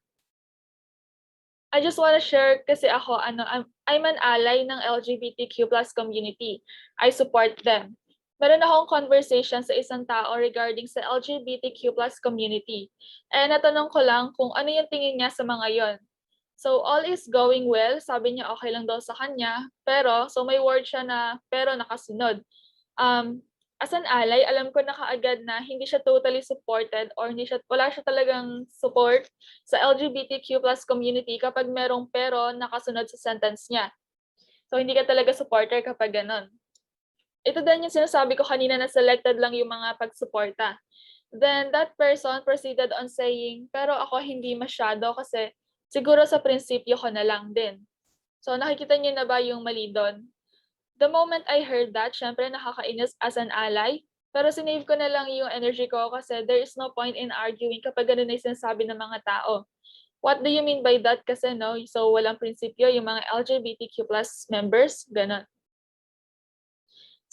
I just want to share kasi ako, I'm an ally ng LGBTQ+ community. I support them. Meron akong conversation sa isang tao regarding sa LGBTQ+ community. And natanong ko lang kung ano yung tingin niya sa mga yon. So all is going well, sabi niya okay lang daw sa kanya, pero so may word siya na pero nakasunod. As an ally, alam ko na kaagad na hindi siya totally supported or wala siya talagang support sa LGBTQ+ community kapag merong pero nakasunod sa sentence niya. So hindi ka talaga supporter kapag ganon. Ito din yung sinasabi ko kanina na selected lang yung mga pagsuporta. Then that person proceeded on saying, pero ako hindi masyado kasi siguro sa prinsipyo ko na lang din. So nakikita niyo na ba yung mali doon? The moment I heard that, syempre nakakainis as an ally, pero sinave ko na lang yung energy ko kasi there is no point in arguing kapag ganun na yung sinasabi ng mga tao. What do you mean by that kasi no? So walang prinsipyo yung mga LGBTQ+ members, ganun.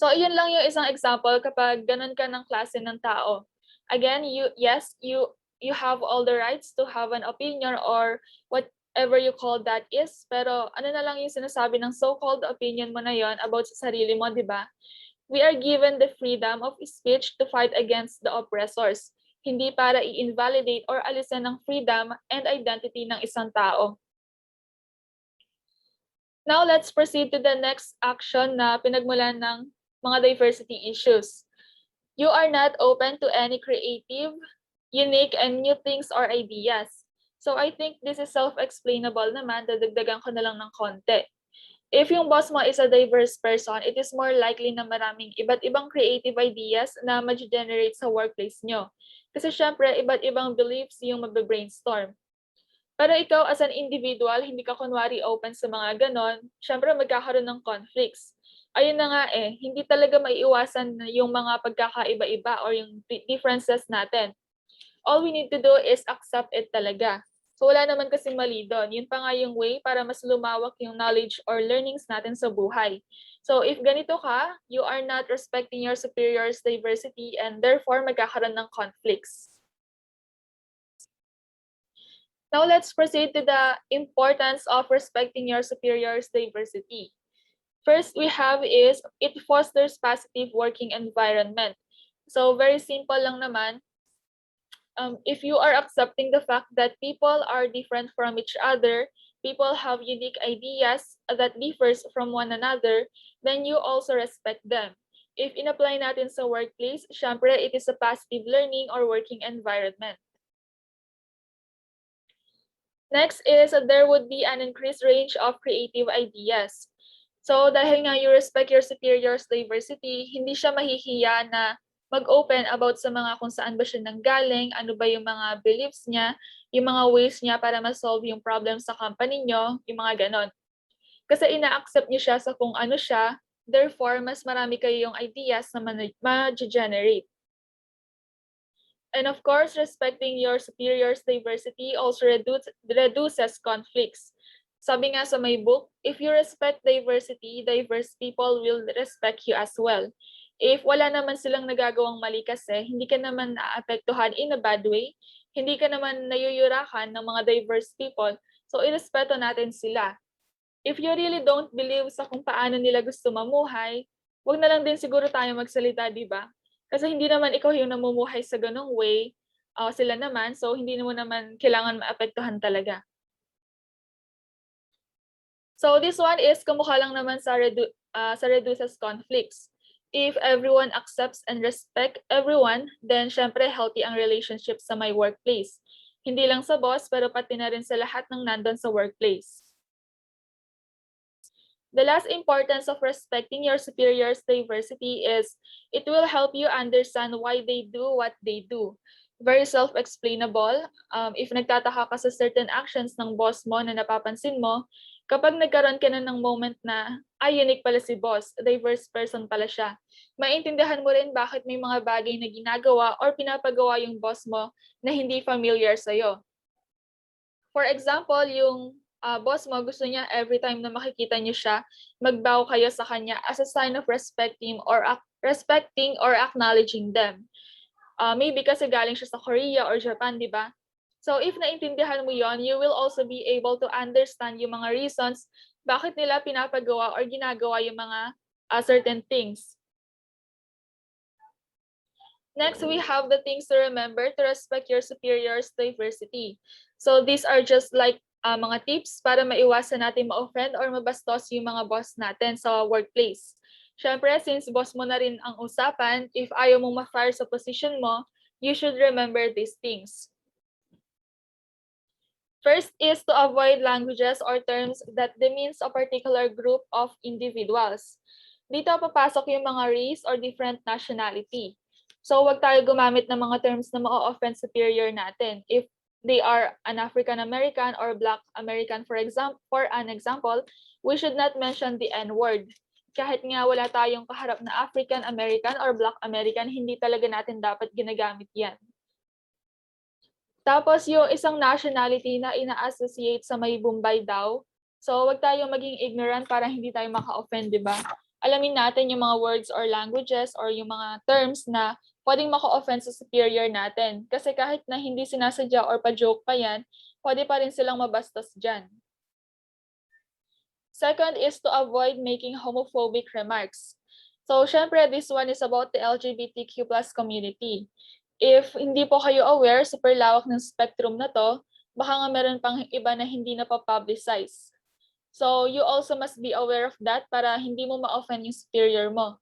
So, iyon lang yung isang example kapag ganun ka ng klase ng tao. Again, you have all the rights to have an opinion or whatever you call that is, pero ano na lang yung sinasabi ng so-called opinion mo na yon about sa sarili mo, di ba? We are given the freedom of speech to fight against the oppressors, hindi para i-invalidate or alisin ng freedom and identity ng isang tao. Now, let's proceed to the next action na pinagmulan ng mga diversity issues. You are not open to any creative, unique, and new things or ideas. So I think this is self-explainable naman, dadagdagan ko na lang ng konti. If yung boss mo is a diverse person, it is more likely na maraming iba't ibang creative ideas na ma-generate sa workplace nyo. Kasi syempre, iba't ibang beliefs yung mag-brainstorm. Pero ikaw as an individual, hindi ka kunwari open sa mga ganon, syempre magkakaroon ng conflicts. Ayun na nga hindi talaga maiiwasan yung mga pagkakaiba-iba or yung differences natin. All we need to do is accept it talaga. So wala naman kasing mali doon. Yun pa nga yung way para mas lumawak yung knowledge or learnings natin sa buhay. So if ganito ka, you are not respecting your superior's diversity and therefore magkakaroon ng conflicts. Now let's proceed to the importance of respecting your superior's diversity. First we have is it fosters positive working environment. So very simple lang naman. If you are accepting the fact that people are different from each other, people have unique ideas that differs from one another, then you also respect them. If in-apply natin sa workplace, syempre it is a positive learning or working environment. Next is there would be an increased range of creative ideas. So dahil nga you respect your superior's diversity, hindi siya mahihiya na mag-open about sa mga kung saan ba siya nanggaling, ano ba yung mga beliefs niya, yung mga ways niya para ma-solve yung problem sa company niyo, yung mga ganon. Kasi ina-accept niyo siya sa kung ano siya, therefore mas marami kayong ideas na ma-generate. And of course, respecting your superior's diversity also reduces conflicts. Sabi nga sa my book, if you respect diversity, diverse people will respect you as well. If wala naman silang nagagawang mali kasi, hindi ka naman naapektuhan in a bad way, hindi ka naman nayuyurakan ng mga diverse people, so irespeto natin sila. If you really don't believe sa kung paano nila gusto mamuhay, wag na lang din siguro tayo magsalita, di ba? Kasi hindi naman ikaw yung namumuhay sa ganong way, sila naman, so hindi mo naman kailangan maapektuhan talaga. So this one is kamukha lang naman sa reduces conflicts. If everyone accepts and respect everyone, then syempre healthy ang relationship sa my workplace. Hindi lang sa boss, pero pati na rin sa lahat ng nandun sa workplace. The last importance of respecting your superior's diversity is it will help you understand why they do what they do. Very self-explainable. If nagtataka ka sa certain actions ng boss mo na napapansin mo, kapag nagkaroon ka na ng moment na, unique pala si boss, diverse person pala siya, maintindihan mo rin bakit may mga bagay na ginagawa or pinapagawa yung boss mo na hindi familiar sa'yo. For example, yung boss mo, gusto niya every time na makikita niyo siya, magbow kayo sa kanya as a sign of respecting or acknowledging them. Maybe kasi galing siya sa Korea or Japan, di ba? So if naintindihan mo yon, you will also be able to understand yung mga reasons bakit nila pinapagawa or ginagawa yung mga certain things. Next, we have the things to remember to respect your superior's diversity. So these are just like mga tips para maiwasan natin ma-offend or mabastos yung mga boss natin sa workplace. Siyempre, since boss mo na rin ang usapan, if ayaw mong ma-fire sa position mo, you should remember these things. First is to avoid languages or terms that demeans a particular group of individuals. Dito papasok yung mga race or different nationality. So wag tayo gumamit ng mga terms na ma-offend superior natin. If they are an African American or Black American, for an example, we should not mention the N-word. Kahit nga wala tayong kaharap na African American or Black American, hindi talaga natin dapat ginagamit yan. Tapos yung isang nationality na ina-associate sa may Bombay daw. So wag tayong maging ignorant para hindi tayo maka-offend, di ba? Alamin natin yung mga words or languages or yung mga terms na pwedeng maka-offend sa superior natin. Kasi kahit na hindi sinasadya or pa-joke pa yan, pwede pa rin silang mabastos dyan. Second is to avoid making homophobic remarks. So syempre, this one is about the LGBTQ+ community. If hindi po kayo aware, super lawak ng spectrum na to, baka nga meron pang iba na hindi na pa-publicize. So you also must be aware of that para hindi mo ma-offend yung superior mo.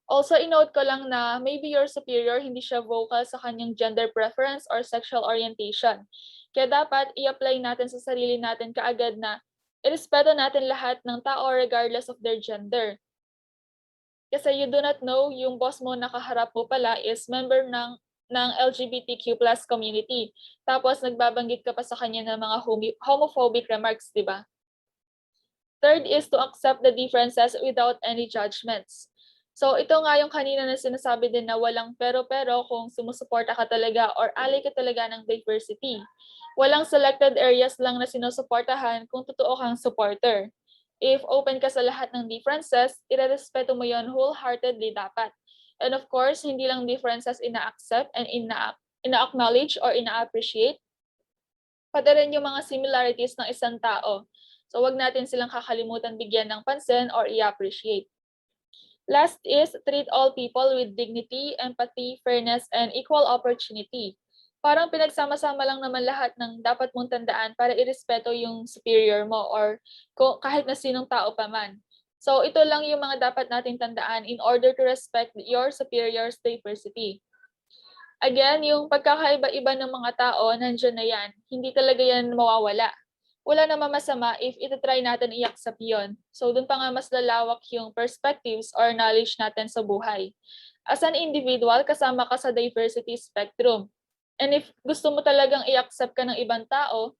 Also, inote ko lang na maybe your superior hindi siya vocal sa kanyang gender preference or sexual orientation. Kaya dapat i-apply natin sa sarili natin kaagad na irespeto natin lahat ng tao regardless of their gender. Kasi you do not know yung boss mo nakaharap mo pala is member ng LGBTQ+ community. Tapos nagbabanggit ka pa sa kanya ng mga homophobic remarks, di ba? Third is to accept the differences without any judgments. So ito nga yung kanina na sinasabi din na walang pero-pero kung sumusuporta ka talaga or ally ka talaga ng diversity. Walang selected areas lang na sinusuportahan kung totoo kang supporter. If open ka sa lahat ng differences, irerespeto mo yon wholeheartedly dapat. And of course, hindi lang differences ina-accept and ina-acknowledge or ina-appreciate, pati rin yung mga similarities ng isang tao. So wag natin silang kakalimutan bigyan ng pansin or i-appreciate. Last is treat all people with dignity, empathy, fairness, and equal opportunity. Parang pinagsama-sama lang naman lahat ng dapat mong tandaan para irespeto yung superior mo or kahit na sinong tao pa man. So ito lang yung mga dapat nating tandaan in order to respect your superior's diversity. Again, yung pagkakaiba-iba ng mga tao, nandiyan na yan. Hindi talaga yan mawawala. Wala namang masama if itatry natin i-accept yun. So dun pa nga mas lalawak yung perspectives or knowledge natin sa buhay. As an individual, kasama ka sa diversity spectrum. And if gusto mo talagang i-accept ka ng ibang tao,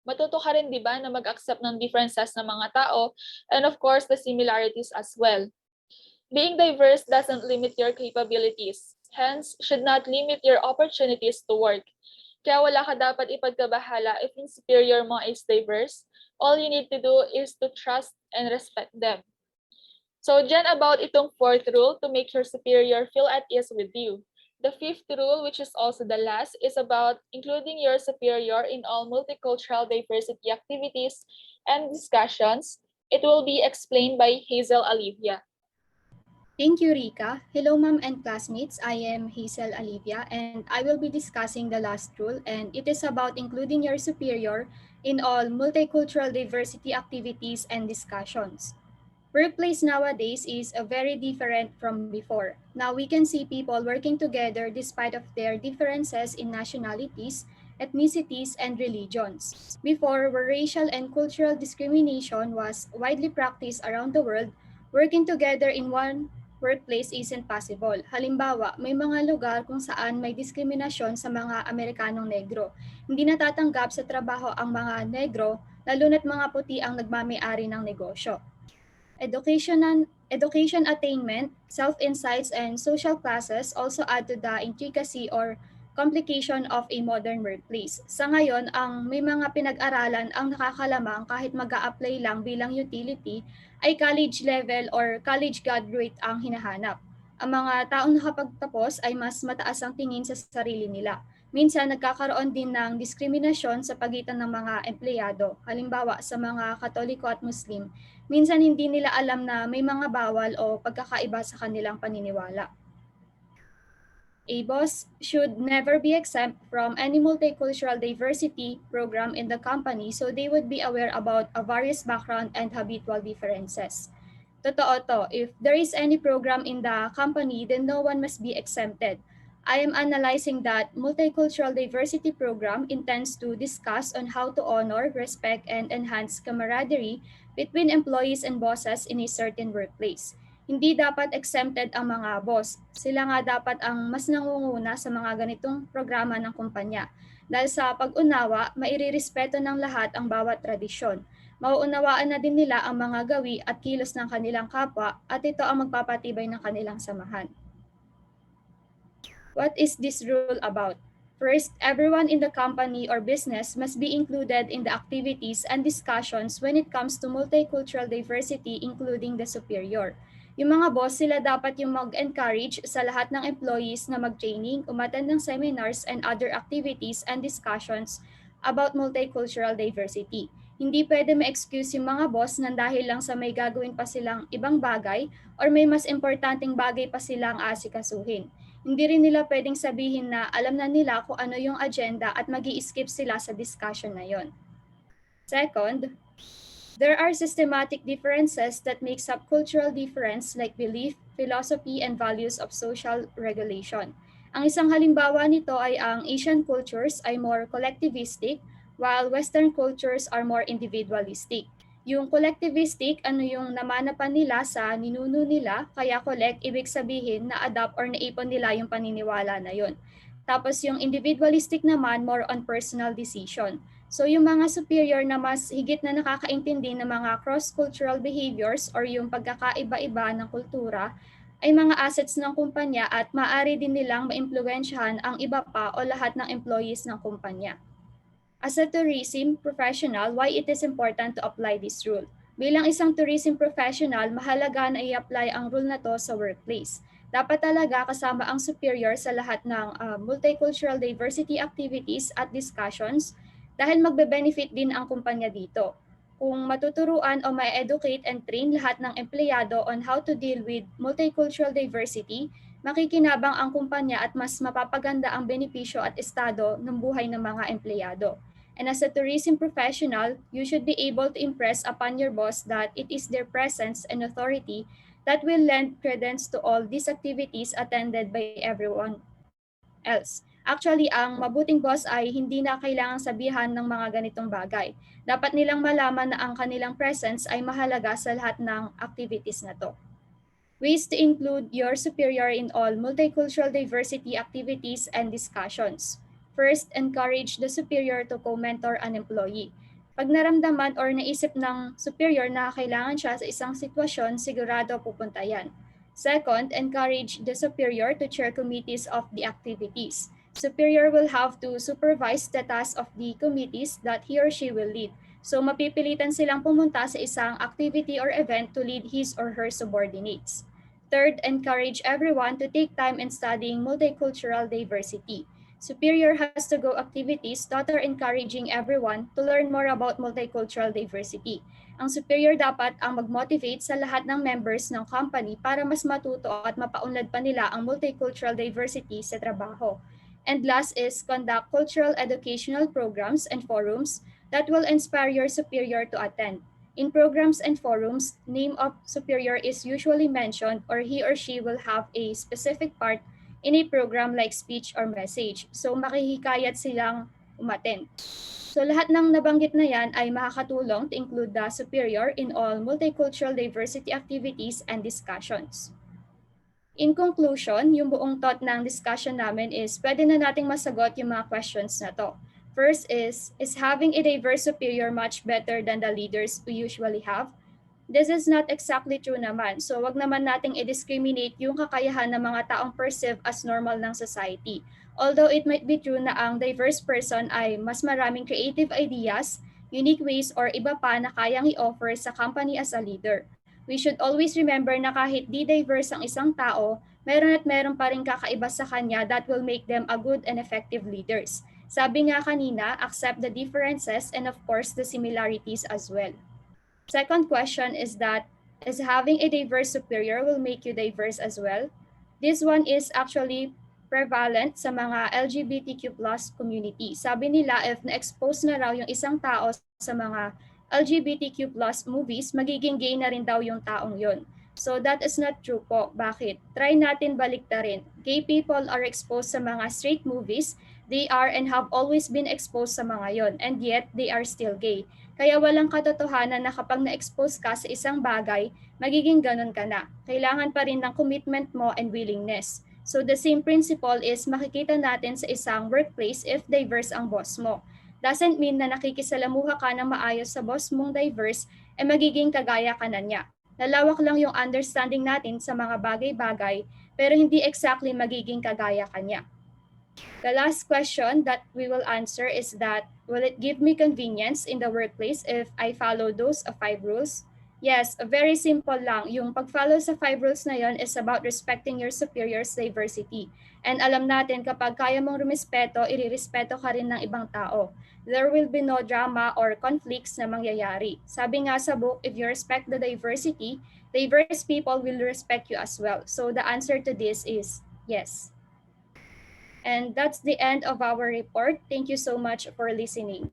matuto ka rin, di ba, na mag-accept ng differences ng mga tao and of course, the similarities as well. Being diverse doesn't limit your capabilities. Hence, should not limit your opportunities to work. Kaya wala ka dapat ipagkabahala if yung superior mo is diverse. All you need to do is to trust and respect them. So, dyan about itong fourth rule to make your superior feel at ease with you. The fifth rule, which is also the last, is about including your superior in all multicultural diversity activities and discussions. It will be explained by Hazel Alivia. Thank you, Rica. Hello, ma'am and classmates. I am Hazel Alivia, and I will be discussing the last rule, and it is about including your superior in all multicultural diversity activities and discussions. Workplace nowadays is very different from before. Now we can see people working together despite of their differences in nationalities, ethnicities, and religions. Before, where racial and cultural discrimination was widely practiced around the world, working together in one workplace isn't possible. Halimbawa, may mga lugar kung saan may diskriminasyon sa mga Amerikanong negro. Hindi natatanggap sa trabaho ang mga negro, lalo na't mga puti ang nagmamay-ari ng negosyo. Education attainment, self-insights, and social classes also add to the intricacy or complication of a modern workplace. Sa ngayon, ang may mga pinag-aralan ang nakakalamang kahit mag-a-apply lang bilang utility ay college level or college graduate ang hinahanap. Ang mga taong nakapagtapos ay mas mataas ang tingin sa sarili nila. Minsan nagkakaroon din ng diskriminasyon sa pagitan ng mga empleyado, halimbawa sa mga Katoliko at Muslim. Minsan hindi nila alam na may mga bawal o pagkakaiba sa kanilang paniniwala. A boss should never be exempt from any multicultural diversity program in the company so they would be aware about a various background and habitual differences. Totoo to, if there is any program in the company, then no one must be exempted. I am analyzing that multicultural diversity program intends to discuss on how to honor, respect, and enhance camaraderie between employees and bosses in a certain workplace. Hindi dapat exempted ang mga boss. Sila nga dapat ang mas nangunguna sa mga ganitong programa ng kumpanya. Dahil sa pag-unawa, mairirespeto ng lahat ang bawat tradisyon. Mauunawaan na din nila ang mga gawi at kilos ng kanilang kapwa at ito ang magpapatibay ng kanilang samahan. What is this rule about? First, everyone in the company or business must be included in the activities and discussions when it comes to multicultural diversity, including the superior. Yung mga boss, sila dapat yung mag-encourage sa lahat ng employees na mag-training, umattend ng seminars and other activities and discussions about multicultural diversity. Hindi pwede ma-excuse yung mga boss nang dahil lang sa may gagawin pa silang ibang bagay or may mas importanteng bagay pa silang asikasuhin. Hindi rin nila pwedeng sabihin na alam na nila kung ano yung agenda at magi-skip sila sa discussion na yon. Second, there are systematic differences that make up cultural difference like belief, philosophy, and values of social regulation. Ang isang halimbawa nito ay ang Asian cultures ay more collectivistic while Western cultures are more individualistic. Yung collectivistic, ano yung namana pa nila sa ninuno nila, kaya collect, ibig sabihin na adapt or naipon nila yung paniniwala na yon. Tapos yung individualistic naman, more on personal decision. So yung mga superior na mas higit na nakakaintindi ng mga cross-cultural behaviors or yung pagkakaiba-iba ng kultura, ay mga assets ng kumpanya at maaari din nilang maimpluwensyahan ang iba pa o lahat ng employees ng kumpanya. As a tourism professional, why it is important to apply this rule? Bilang isang tourism professional, mahalaga na i-apply ang rule na to sa workplace. Dapat talaga kasama ang superior sa lahat ng multicultural diversity activities at discussions dahil magbe-benefit din ang kumpanya dito. Kung matuturuan o ma-educate and train lahat ng empleyado on how to deal with multicultural diversity, makikinabang ang kumpanya at mas mapapaganda ang benepisyo at estado ng buhay ng mga empleyado. And as a tourism professional, you should be able to impress upon your boss that it is their presence and authority that will lend credence to all these activities attended by everyone else. Actually, ang mabuting boss ay hindi na kailangang sabihan ng mga ganitong bagay. Dapat nilang malaman na ang kanilang presence ay mahalaga sa lahat ng activities na to. Ways to include your superior in all multicultural diversity activities and discussions. First, encourage the superior to co-mentor an employee. Pag naramdaman or naisip ng superior na kailangan siya sa isang sitwasyon, sigurado pupunta yan. Second, encourage the superior to chair committees of the activities. Superior will have to supervise the tasks of the committees that he or she will lead. So mapipilitan silang pumunta sa isang activity or event to lead his or her subordinates. Third, encourage everyone to take time in studying multicultural diversity. Superior has to go activities that are encouraging everyone to learn more about multicultural diversity. Ang superior dapat ang mag-motivate sa lahat ng members ng company para mas matuto at mapaunlad pa nila ang multicultural diversity sa trabaho. And last is conduct cultural educational programs and forums that will inspire your superior to attend. In programs and forums, name of superior is usually mentioned or he or she will have a specific part in a program like speech or message. So makihikayat silang umattend. So lahat ng nabanggit na yan ay makakatulong to include the superior in all multicultural diversity activities and discussions. In conclusion, yung buong thought ng discussion namin is pwede na nating masagot yung mga questions na to. First is having a diverse superior much better than the leaders we usually have? This is not exactly true naman. So wag naman nating i-discriminate yung kakayahan ng mga taong perceive as normal ng society. Although it might be true na ang diverse person ay mas maraming creative ideas, unique ways, or iba pa na kayang i-offer sa company as a leader. We should always remember na kahit di diverse ang isang tao, meron pa rin kakaiba sa kanya that will make them a good and effective leaders. Sabi nga kanina, accept the differences and of course the similarities as well. Second question is having a diverse superior will make you diverse as well? This one is actually prevalent sa mga LGBTQ plus community. Sabi nila if na-expose na raw yung isang tao sa mga LGBTQ plus movies, magiging gay na rin daw yung taong yon. So that is not true po. Bakit? Try natin baliktarin. Gay people are exposed sa mga straight movies. They are and have always been exposed sa mga yon, and yet they are still gay. Kaya walang katotohanan na kapag na-expose ka sa isang bagay, magiging ganun ka na. Kailangan pa rin ng commitment mo and willingness. So the same principle is makikita natin sa isang workplace if diverse ang boss mo. Doesn't mean na nakikisalamuha ka ng maayos sa boss mong diverse, magiging kagaya ka na niya. Lalawak lang yung understanding natin sa mga bagay-bagay, pero hindi exactly magiging kagaya ka niya. The last question that we will answer is that, will it give me convenience in the workplace if I follow those 5 rules? Yes, very simple lang. Yung pag-follow sa 5 rules na yon is about respecting your superior's diversity. And alam natin kapag kaya mong rumispeto, irirespeto ka rin ng ibang tao. There will be no drama or conflicts na mangyayari. Sabi nga sa book, if you respect the diversity, diverse people will respect you as well. So the answer to this is yes. And that's the end of our report. Thank you so much for listening.